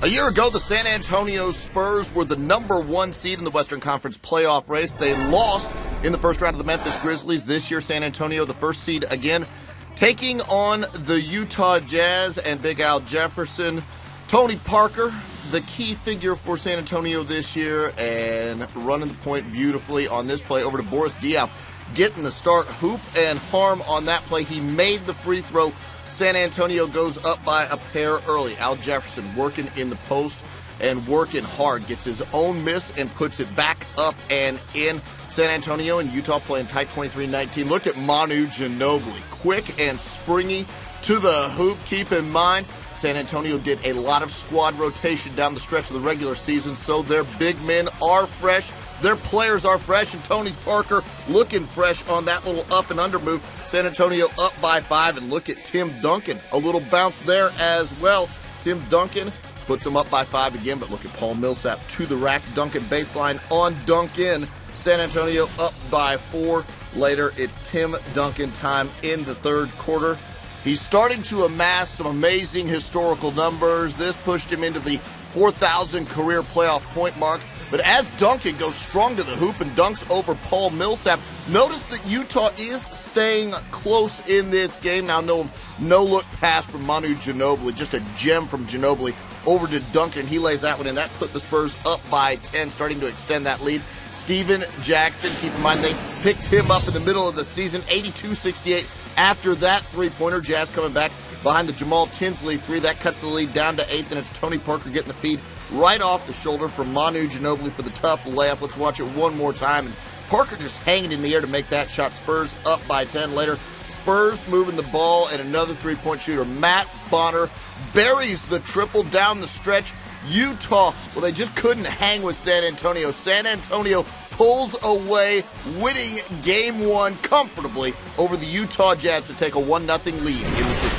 A year ago, the San Antonio Spurs were the #1 seed in the Western Conference playoff race. They lost in the first round of the Memphis Grizzlies. This year, San Antonio, the first seed again, taking on the Utah Jazz and Big Al Jefferson. Tony Parker, the key figure for San Antonio this year, and running the point beautifully on this play over to Boris Diaw, getting the start, hoop and harm on that play. He made the free throw. San Antonio goes up by a pair early. Al Jefferson working in the post and working hard. Gets his own miss and puts it back up and in. San Antonio and Utah playing tight 23-19. Look at Manu Ginobili. Quick and springy to the hoop. Keep in mind, San Antonio did a lot of squad rotation down the stretch of the regular season, so their big men are fresh. Their players are fresh, and Tony Parker looking fresh on that little up and under move. San Antonio up by 5, and look at Tim Duncan. A little bounce there as well. Tim Duncan puts them up by 5 again, but look at Paul Millsap to the rack. Duncan baseline on Duncan. San Antonio up by 4. Later, it's Tim Duncan time in the third quarter. He's starting to amass some amazing historical numbers. This pushed him into the 4,000 career playoff point mark. But as Duncan goes strong to the hoop and dunks over Paul Millsap, notice that Utah is staying close in this game. Now, no look pass from Manu Ginobili, just a gem from Ginobili over to Duncan. He lays that one in. That put the Spurs up by 10, starting to extend that lead. Steven Jackson, keep in mind they picked him up in the middle of the season, 82-68 after that three-pointer. Jazz coming back behind the Jamal Tinsley three. That cuts the lead down to 8, and it's Tony Parker getting the feed right off the shoulder from Manu Ginobili for the tough layup. Let's watch it one more time. And Parker just hanging in the air to make that shot. Spurs up by 10 later. Spurs moving the ball, and another three-point shooter, Matt Bonner, buries the triple down the stretch. Utah, well, they just couldn't hang with San Antonio. San Antonio pulls away, winning Game 1 comfortably over the Utah Jazz to take a 1-0 lead in the city.